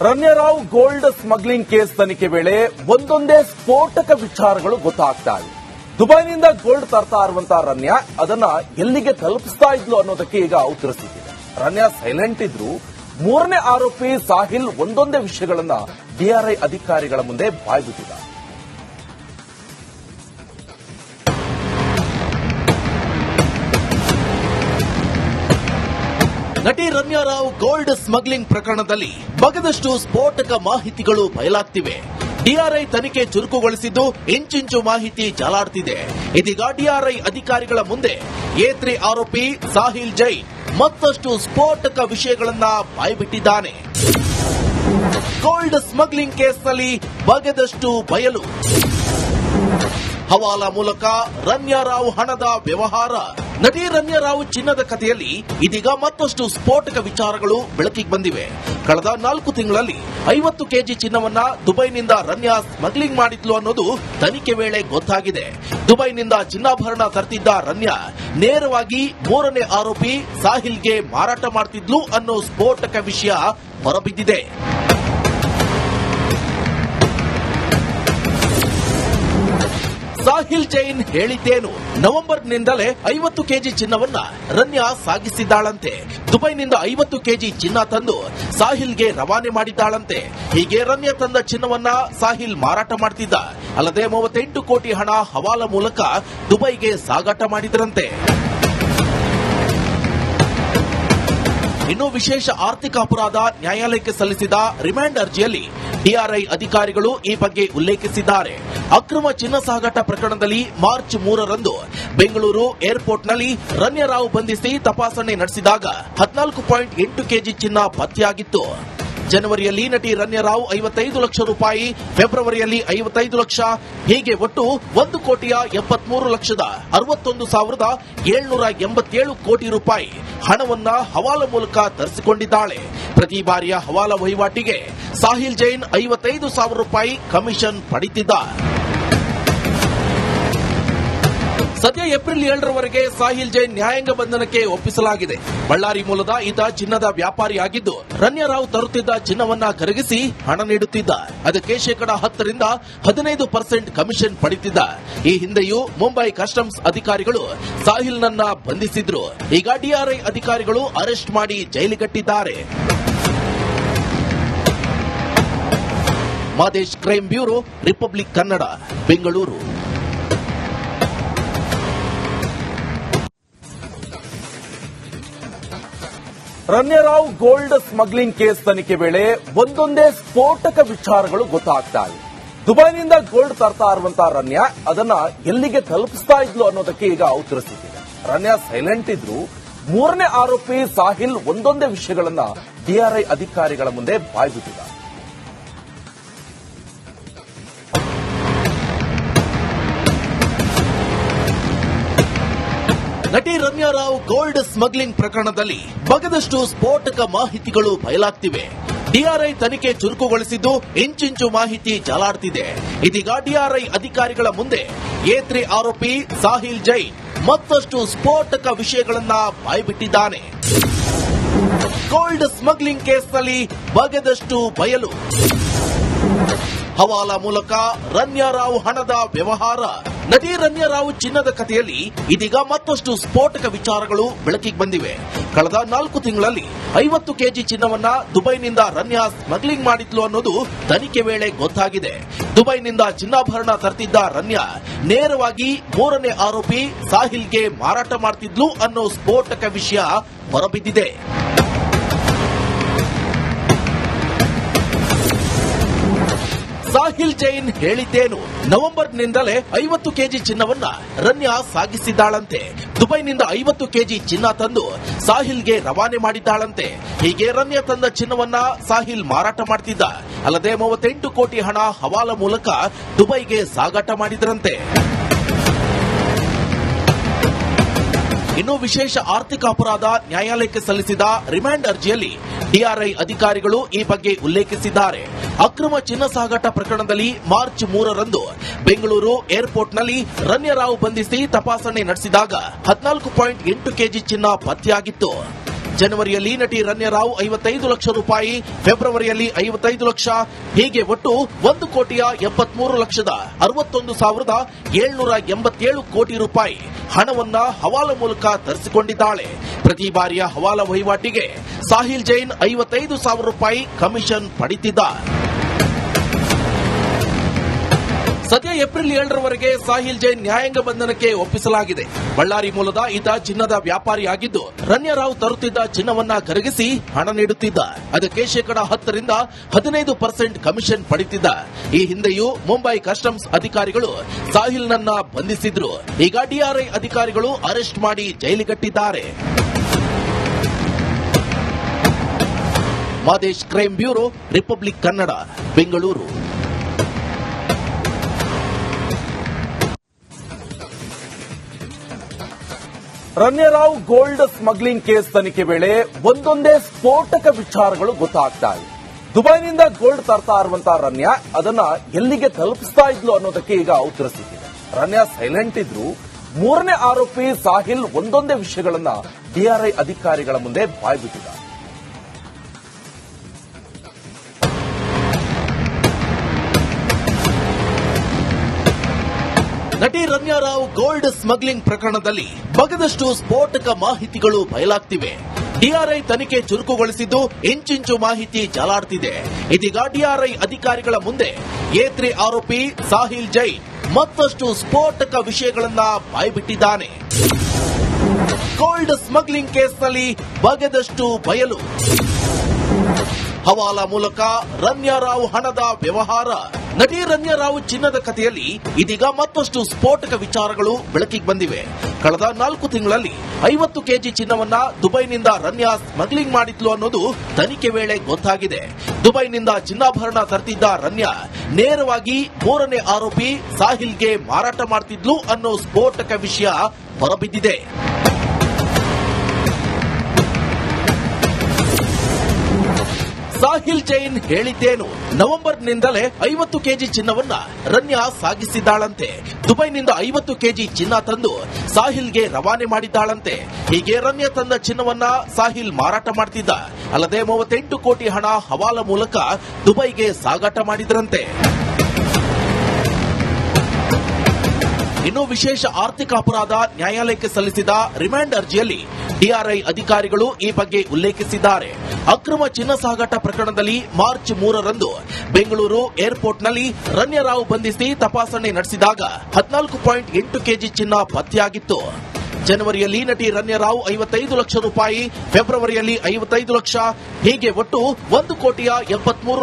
ರಮ್ಯಾರಾವ್ gold smuggling case ತನಿಖೆ ವೇಳೆ ಒಂದೊಂದೇ ಸ್ಫೋಟಕ ವಿಚಾರಗಳು ಗೊತ್ತಾಗ್ತಾ ಇವೆ. ದುಬೈನಿಂದ ಗೋಲ್ಡ್ ತರ್ತಾ ಇರುವಂತಹ ರಮ್ಯಾ ಅದನ್ನ ಎಲ್ಲಿಗೆ ತಲುಪಿಸ್ತಾ ಇದ್ಲು ಅನ್ನೋದಕ್ಕೆ ಈಗ ಉತ್ತರ ಸಿಕ್ಕಿದೆ. ರಮ್ಯಾ ಸೈಲೆಂಟ್ ಇದ್ರು. ಮೂರನೇ ಆರೋಪಿ ಸಾಹಿಲ್ ಒಂದೊಂದೇ ವಿಷಯಗಳನ್ನ ಡಿಆರ್ಐ ಅಧಿಕಾರಿಗಳ ಮುಂದೆ ಬಾಯ್ಬಿಟ್ಟಿದ್ದ. ನಟಿ ರಮ್ಯಾರಾವ್ ಗೋಲ್ಡ್ ಸ್ಮಗ್ಲಿಂಗ್ ಪ್ರಕರಣದಲ್ಲಿ ಬಗದಷ್ಟು ಸ್ಫೋಟಕ ಮಾಹಿತಿಗಳು ಬಯಲಾಗ್ತಿವೆ. ಡಿಆರ್ಐ ತನಿಖೆ ಚುರುಕುಗೊಳಿಸಿದ್ದು ಇಂಚಿಂಚು ಮಾಹಿತಿ ಜಾಲಾಡ್ತಿದೆ. ಇದೀಗ ಡಿಆರ್ಐ ಅಧಿಕಾರಿಗಳ ಮುಂದೆ ಎ3 ಆರೋಪಿ ಸಾಹಿಲ್ ಜೈನ್ ಮತ್ತಷ್ಟು ಸ್ಫೋಟಕ ವಿಷಯಗಳನ್ನ ಬಾಯ್ಬಿಟ್ಟಿದ್ದಾನೆ. ಗೋಲ್ಡ್ ಸ್ಮಗ್ಲಿಂಗ್ ಕೇಸ್ನಲ್ಲಿ ಬಗೆದಷ್ಟು ಬಯಲು. ಹವಾಲಾ ಮೂಲಕ ರಮ್ಯಾರಾವ್ ಹಣದ ವ್ಯವಹಾರ. ನಟಿ ರಮ್ಯಾರಾವ್ ಚಿನ್ನದ ಕಥೆಯಲ್ಲಿ ಇದೀಗ ಮತ್ತಷ್ಟು ಸ್ಫೋಟಕ ವಿಚಾರಗಳು ಬೆಳಕಿಗೆ ಬಂದಿವೆ. ಕಳೆದ 4 ತಿಂಗಳಲ್ಲಿ 50 ಕೆಜಿ ಚಿನ್ನವನ್ನ ದುಬೈನಿಂದ ರಮ್ಯಾ ಸ್ಮಗ್ಲಿಂಗ್ ಮಾಡಿದ್ಲು ಅನ್ನೋದು ತನಿಖೆ ವೇಳೆ ಗೊತ್ತಾಗಿದೆ. ದುಬೈನಿಂದ ಚಿನ್ನಾಭರಣ ತರ್ತಿದ್ದ ರಮ್ಯಾ ನೇರವಾಗಿ ಮೂರನೇ ಆರೋಪಿ ಸಾಹಿಲ್ಗೆ ಮಾರಾಟ ಮಾಡ್ತಿದ್ಲು ಅನ್ನೋ ಸ್ಫೋಟಕ ವಿಷಯ ಹೊರಬಿದ್ದಿದೆ. ಸಾಹಿಲ್ ಜೈನ್ ಹೇಳಿದ್ದೇನು? ನವೆಂಬರ್ನಿಂದಲೇ 50 ಕೆಜಿ ಚಿನ್ನವನ್ನ ರಮ್ಯಾ ಸಾಗಿಸಿದ್ದಾಳಂತೆ. ದುಬೈನಿಂದ 50 ಕೆಜಿ ಚಿನ್ನ ತಂದು ಸಾಹಿಲ್ಗೆ ರವಾನೆ ಮಾಡಿದ್ದಾಳಂತೆ. ಹೀಗೆ ರಮ್ಯಾ ತಂದ ಚಿನ್ನವನ್ನ ಸಾಹಿಲ್ ಮಾರಾಟ ಮಾಡ್ತಿದ್ದ. ಅಲ್ಲದೆ 38 ಕೋಟಿ ಹಣ ಹವಾಲಾ ಮೂಲಕ ದುಬೈಗೆ ಸಾಗಾಟ ಮಾಡಿದ್ರಂತೆ. ಇನ್ನು ವಿಶೇಷ ಆರ್ಥಿಕ ಅಪರಾಧ ನ್ಯಾಯಾಲಯಕ್ಕೆ ಸಲ್ಲಿಸಿದ ರಿಮಾಂಡ್ ಅರ್ಜಿಯಲ್ಲಿ ಡಿಆರ್ಐ ಅಧಿಕಾರಿಗಳು ಈ ಬಗ್ಗೆ ಉಲ್ಲೇಖಿಸಿದ್ದಾರೆ. ಅಕ್ರಮ ಚಿನ್ನ ಸಾಗಾಟ ಪ್ರಕರಣದಲ್ಲಿ ಮಾರ್ಚ್ 3ರಂದು ಬೆಂಗಳೂರು ಏರ್ಪೋರ್ಟ್ನಲ್ಲಿ ರಮ್ಯಾರಾವ್ ಬಂಧಿಸಿ ತಪಾಸಣೆ ನಡೆಸಿದಾಗ 14.8 ಕೆಜಿ ಚಿನ್ನ ಪತ್ತೆಯಾಗಿತ್ತು. ಜನವರಿಯಲ್ಲಿ ನಟಿ ರಮ್ಯಾರಾವ್ 55 ಲಕ್ಷ ರೂಪಾಯಿ, ಫೆಬ್ರವರಿಯಲ್ಲಿ 55 ಲಕ್ಷ, ಹೀಗೆ ಒಟ್ಟು 1,73,61,787 ಕೋಟಿ ರೂಪಾಯಿ ಹಣವನ್ನ ಹವಾಲಾ ಮೂಲಕ ತರಿಸಿಕೊಂಡಿದ್ದಾಳೆ. ಪ್ರತಿ ಬಾರಿಯ ಹವಾಲಾ ವಹಿವಾಟಿಗೆ ಸಾಹಿಲ್ ಜೈನ್ 55,000 ರೂಪಾಯಿ ಕಮಿಷನ್ ಪಡೆದಿದ್ದ. ಸದ್ಯ ಏಪ್ರಿಲ್ 7ರವರೆಗೆ ಸಾಹಿಲ್ ಜೈನ್ ನ್ಯಾಯಾಂಗ ಬಂಧನಕ್ಕೆ ಒಪ್ಪಿಸಲಾಗಿದೆ. ಬಳ್ಳಾರಿ ಮೂಲದ ಈತ ಚಿನ್ನದ ವ್ಯಾಪಾರಿಯಾಗಿದ್ದು ರಮ್ಯಾರಾವ್ ತರುತ್ತಿದ್ದ ಚಿನ್ನವನ್ನ ಕರಗಿಸಿ ಹಣ ನೀಡುತ್ತಿದ್ದ. ಅದಕ್ಕೆ ಶೇಕಡಾ 10ರಿಂದ 15% ಕಮಿಷನ್ ಪಡೆದಿದ್ದ. ಈ ಹಿಂದೆಯೂ ಮುಂಬೈ ಕಸ್ಟಮ್ಸ್ ಅಧಿಕಾರಿಗಳು ಸಾಹಿಲ್ನನ್ನ ಬಂಧಿಸಿದ್ರು. ಈಗ ಡಿಆರ್ಐ ಅಧಿಕಾರಿಗಳು ಅರೆಸ್ಟ್ ಮಾಡಿ ಜೈಲಿಗಟ್ಟಿದ್ದಾರೆ. Madesh crime bureau, republic Kannada, Bengaluru. Ramya Rao gold smuggling case ತನಿಖೆ ವೇಳೆ ಒಂದೊಂದೇ ಸ್ಫೋಟಕ ವಿಚಾರಗಳು ಗೊತ್ತಾಗ್ತಾ ಇವೆ. ದುಬೈನಿಂದ ಗೋಲ್ಡ್ ತರ್ತಾ ಇರುವಂತಹ ರಮ್ಯಾ ಅದನ್ನ ಎಲ್ಲಿಗೆ ತಲುಪಿಸ್ತಾ ಇದ್ಲು ಅನ್ನೋದಕ್ಕೆ ಈಗ ಉತ್ತರ ಸಿಕ್ಕಿದೆ. ರಮ್ಯಾ ಸೈಲೆಂಟ್ ಇದ್ರು. ಮೂರನೇ ಆರೋಪಿ ಸಾಹಿಲ್ ಒಂದೊಂದೇ ವಿಷಯಗಳನ್ನ ಡಿಆರ್ಐ ಅಧಿಕಾರಿಗಳ ಮುಂದೆ ಬಾಯ್ಬಿಟ್ಟಿದ್ದ. ನಟಿ ರಮ್ಯಾರಾವ್ ಗೋಲ್ಡ್ ಸ್ಮಗ್ಲಿಂಗ್ ಪ್ರಕರಣದಲ್ಲಿ ಬಗದಷ್ಟು ಸ್ಫೋಟಕ ಮಾಹಿತಿಗಳು ಬಯಲಾಗ್ತಿವೆ. ಡಿಆರ್ಐ ತನಿಖೆ ಚುರುಕುಗೊಳಿಸಿದ್ದು ಇಂಚಿಂಚು ಮಾಹಿತಿ ಜಾಲಾಡ್ತಿದೆ. ಇದೀಗ ಡಿಆರ್ಐ ಅಧಿಕಾರಿಗಳ ಮುಂದೆ ಎ3 ಆರೋಪಿ ಸಾಹಿಲ್ ಜೈನ್ ಮತ್ತಷ್ಟು ಸ್ಫೋಟಕ ವಿಷಯಗಳನ್ನ ಬಾಯ್ಬಿಟ್ಟಿದ್ದಾನೆ. ಗೋಲ್ಡ್ ಸ್ಮಗ್ಲಿಂಗ್ ಕೇಸ್ನಲ್ಲಿ ಬಗೆದಷ್ಟು ಬಯಲು. ಹವಾಲಾ ಮೂಲಕ ರಮ್ಯಾರಾವ್ ಹಣದ ವ್ಯವಹಾರ. ನಟಿ ರಮ್ಯಾರಾವ್ ಚಿನ್ನದ ಕಥೆಯಲ್ಲಿ ಇದೀಗ ಮತ್ತಷ್ಟು ಸ್ಫೋಟಕ ವಿಚಾರಗಳು ಬೆಳಕಿಗೆ ಬಂದಿವೆ. ಕಳೆದ 4 ತಿಂಗಳಲ್ಲಿ 50 ಕೆಜಿ ಚಿನ್ನವನ್ನ ದುಬೈನಿಂದ ರಮ್ಯಾ ಸ್ಮಗ್ಲಿಂಗ್ ಮಾಡಿದ್ಲು ಅನ್ನೋದು ತನಿಖೆ ವೇಳೆ ಗೊತ್ತಾಗಿದೆ. ದುಬೈನಿಂದ ಚಿನ್ನಾಭರಣ ತರ್ತಿದ್ದ ರಮ್ಯಾ ನೇರವಾಗಿ ಮೂರನೇ ಆರೋಪಿ ಸಾಹಿಲ್ಗೆ ಮಾರಾಟ ಮಾಡ್ತಿದ್ಲು ಅನ್ನೋ ಸ್ಫೋಟಕ ವಿಷಯ ಹೊರಬಿದ್ದಿದೆ. ಸಾಹಿಲ್ ಜೈನ್ ಹೇಳಿದ್ದೇನು? ನವೆಂಬರ್ನಿಂದಲೇ 50 ಕೆಜಿ ಚಿನ್ನವನ್ನ ರಮ್ಯಾ ಸಾಗಿಸಿದ್ದಾಳಂತೆ. ದುಬೈನಿಂದ 50 ಕೆಜಿ ಚಿನ್ನ ತಂದು ಸಾಹಿಲ್ಗೆ ರವಾನೆ ಮಾಡಿದ್ದಾಳಂತೆ. ಹೀಗೆ ರಮ್ಯಾ ತಂದ ಚಿನ್ನವನ್ನ ಸಾಹಿಲ್ ಮಾರಾಟ ಮಾಡ್ತಿದ್ದ. ಅಲ್ಲದೆ 38 ಕೋಟಿ ಹಣ ಹವಾಲಾ ಮೂಲಕ ದುಬೈಗೆ ಸಾಗಾಟ ಮಾಡಿದ್ರಂತೆ. ಇನ್ನು ವಿಶೇಷ ಆರ್ಥಿಕ ಅಪರಾಧ ನ್ಯಾಯಾಲಯಕ್ಕೆ ಸಲ್ಲಿಸಿದ ರಿಮಾಂಡ್ ಅರ್ಜಿಯಲ್ಲಿ ಡಿಆರ್ಐ ಅಧಿಕಾರಿಗಳು ಈ ಬಗ್ಗೆ ಉಲ್ಲೇಖಿಸಿದ್ದಾರೆ. ಅಕ್ರಮ ಚಿನ್ನ ಸಾಗಾಟ ಪ್ರಕರಣದಲ್ಲಿ ಮಾರ್ಚ್ 3ರಂದು ಬೆಂಗಳೂರು ಏರ್ಪೋರ್ಟ್ನಲ್ಲಿ ರಮ್ಯಾರಾವ್ ಬಂಧಿಸಿ ತಪಾಸಣೆ ನಡೆಸಿದಾಗ 14.8 ಕೆಜಿ ಚಿನ್ನ ಪತ್ತೆಯಾಗಿತ್ತು. ಜನವರಿಯಲ್ಲಿ ನಟಿ ರನ್ಯಾ ರಾವ್ 55 ಲಕ್ಷ ರೂಪಾಯಿ, ಫೆಬ್ರವರಿಯಲ್ಲಿ 55 ಲಕ್ಷ, ಹೀಗೆ ಒಟ್ಟು 1,73,61,787 ಕೋಟಿ ರೂಪಾಯಿ ಹಣವನ್ನ ಹವಾಲಾ ಮೂಲಕ ತರಿಸಿಕೊಂಡಿದ್ದಾಳೆ. ಪ್ರತಿ ಬಾರಿಯ ಹವಾಲಾ ವಹಿವಾಟಿಗೆ ಸಾಹಿಲ್ ಜೈನ್ 55,000 ರೂಪಾಯಿ ಕಮಿಷನ್ ಪಡೆದಿದ್ದ. ಸದ್ಯ ಏಪ್ರಿಲ್ 7ರವರೆಗೆ ಸಾಹಿಲ್ ಜೈನ್ ನ್ಯಾಯಾಂಗ ಬಂಧನಕ್ಕೆ ಒಪ್ಪಿಸಲಾಗಿದೆ. ಬಳ್ಳಾರಿ ಮೂಲದ ಈತ ಚಿನ್ನದ ವ್ಯಾಪಾರಿಯಾಗಿದ್ದು, ರನ್ಯಾ ರಾವ್ ತರುತ್ತಿದ್ದ ಚಿನ್ನವನ್ನ ಕರಗಿಸಿ ಹಣ ನೀಡುತ್ತಿದ್ದ. ಅದಕ್ಕೆ ಶೇಕಡ 10ರಿಂದ 15% ಕಮಿಷನ್ ಪಡೆದಿದ್ದ. ಈ ಹಿಂದೆಯೂ ಮುಂಬೈ ಕಸ್ಟಮ್ಸ್ ಅಧಿಕಾರಿಗಳು ಸಾಹಿಲ್ನನ್ನ ಬಂಧಿಸಿದ್ರು. ಈಗ ಡಿಆರ್ಐ ಅಧಿಕಾರಿಗಳು ಅರೆಸ್ಟ್ ಮಾಡಿ ಜೈಲಿಗಟ್ಟಿದ್ದಾರೆ. Madesh crime bureau, republic Kannada, Bengaluru. Ranya Rao gold smuggling case ತನಿಖೆ ವೇಳೆ ಒಂದೊಂದೇ ಸ್ಫೋಟಕ ವಿಚಾರಗಳು ಗೊತ್ತಾಗ್ತಾ ಇದೆ. ದುಬೈನಿಂದ ಗೋಲ್ಡ್ ತರ್ತಾ ಇರುವಂತಹ ರನ್ಯಾ ಅದನ್ನ ಎಲ್ಲಿಗೆ ತಲುಪಿಸ್ತಾ ಇದ್ಲು ಅನ್ನೋದಕ್ಕೆ ಈಗ ಉತ್ತರ ಸಿಕ್ಕಿದೆ. ರನ್ಯಾ ಸೈಲೆಂಟ್ ಇದ್ರು. ಮೂರನೇ ಆರೋಪಿ ಸಾಹಿಲ್ ಒಂದೊಂದೇ ವಿಷಯಗಳನ್ನ ಡಿಆರ್ಐ ಅಧಿಕಾರಿಗಳ ಮುಂದೆ ಬಾಯ್ಬಿಟ್ಟಿದ್ದಾರೆ. ನಟಿ ರನ್ಯಾ ರಾವ್ ಗೋಲ್ಡ್ ಸ್ಮಗ್ಲಿಂಗ್ ಪ್ರಕರಣದಲ್ಲಿ ಬಗದಷ್ಟು ಸ್ಫೋಟಕ ಮಾಹಿತಿಗಳು ಬಯಲಾಗ್ತಿವೆ. ಡಿಆರ್ಐ ತನಿಖೆ ಚುರುಕುಗೊಳಿಸಿದ್ದು ಇಂಚಿಂಚು ಮಾಹಿತಿ ಜಾಲಾಡ್ತಿದೆ. ಇದೀಗ ಡಿಆರ್ಐ ಅಧಿಕಾರಿಗಳ ಮುಂದೆ A3 ಆರೋಪಿ ಸಾಹಿಲ್ ಜೈನ್ ಮತ್ತಷ್ಟು ಸ್ಫೋಟಕ ವಿಷಯಗಳನ್ನ ಬಾಯ್ಬಿಟ್ಟಿದ್ದಾನೆ. ಗೋಲ್ಡ್ ಸ್ಮಗ್ಲಿಂಗ್ ಕೇಸ್ನಲ್ಲಿ ಬಗೆದಷ್ಟು ಬಯಲು. ಹವಾಲಾ ಮೂಲಕ ರನ್ಯಾ ರಾವ್ ಹಣದ ವ್ಯವಹಾರ. ನಟಿ ರನ್ಯಾ ರಾವ್ ಚಿನ್ನದ ಕಥೆಯಲ್ಲಿ ಇದೀಗ ಮತ್ತಷ್ಟು ಸ್ಫೋಟಕ ವಿಚಾರಗಳು ಬೆಳಕಿಗೆ ಬಂದಿವೆ. ಕಳೆದ 4 ತಿಂಗಳಲ್ಲಿ 50 ಕೆಜಿ ಚಿನ್ನವನ್ನ ದುಬೈನಿಂದ ರನ್ಯಾ ಸ್ಮಗ್ಲಿಂಗ್ ಮಾಡಿದ್ಲು ಅನ್ನೋದು ತನಿಖೆ ವೇಳೆ ಗೊತ್ತಾಗಿದೆ. ದುಬೈನಿಂದ ಚಿನ್ನಾಭರಣ ತರ್ತಿದ್ದ ರನ್ಯಾ ನೇರವಾಗಿ ಮೂರನೇ ಆರೋಪಿ ಸಾಹಿಲ್ಗೆ ಮಾರಾಟ ಮಾಡ್ತಿದ್ಲು ಅನ್ನೋ ಸ್ಫೋಟಕ ವಿಷಯ ಹೊರಬಿದ್ದಿದೆ. ಸಾಹಿಲ್ ಜೈನ್ ಹೇಳಿದ್ದೇನು? ನವೆಂಬರ್ನಿಂದಲೇ 50 ಕೆಜಿ ಚಿನ್ನವನ್ನ ರನ್ಯಾ ಸಾಗಿಸಿದ್ದಾಳಂತೆ. ದುಬೈನಿಂದ 50 ಕೆಜಿ ಚಿನ್ನ ತಂದು ಸಾಹಿಲ್ಗೆ ರವಾನೆ ಮಾಡಿದ್ದಾಳಂತೆ. ಹೀಗೆ ರನ್ಯಾ ತಂದ ಚಿನ್ನವನ್ನ ಸಾಹಿಲ್ ಮಾರಾಟ ಮಾಡ್ತಿದ್ದ. ಅಲ್ಲದೆ 38 ಕೋಟಿ ಹಣ ಹವಾಲಾ ಮೂಲಕ ದುಬೈಗೆ ಸಾಗಾಟ ಮಾಡಿದ್ರಂತೆ. ಇನ್ನು ವಿಶೇಷ ಆರ್ಥಿಕ ಅಪರಾಧ ನ್ಯಾಯಾಲಯಕ್ಕೆ ಸಲ್ಲಿಸಿದ ರಿಮಾಂಡ್ ಅರ್ಜಿಯಲ್ಲಿ ಡಿಆರ್ಐ ಅಧಿಕಾರಿಗಳು ಈ ಬಗ್ಗೆ ಉಲ್ಲೇಖಿಸಿದ್ದಾರೆ. ಅಕ್ರಮ ಚಿನ್ನ ಸಾಗಾಟ ಪ್ರಕರಣದಲ್ಲಿ ಮಾರ್ಚ್ 3ರಂದು ಬೆಂಗಳೂರು ಏರ್ಪೋರ್ಟ್ನಲ್ಲಿ ರನ್ಯಾ ರಾವ್ ಬಂಧಿಸಿ ತಪಾಸಣೆ ನಡೆಸಿದಾಗ 14.8 ಕೆಜಿ ಚಿನ್ನ ಪತ್ತೆಯಾಗಿತ್ತು. ಜನವರಿಯಲ್ಲಿ ನಟಿ ರನ್ಯಾ ರಾವ್ 55 ಲಕ್ಷ ರೂಪಾಯಿ, ಫೆಬ್ರವರಿಯಲ್ಲಿ 55 ಲಕ್ಷ, ಹೀಗೆ ಒಟ್ಟು 1,73,00,000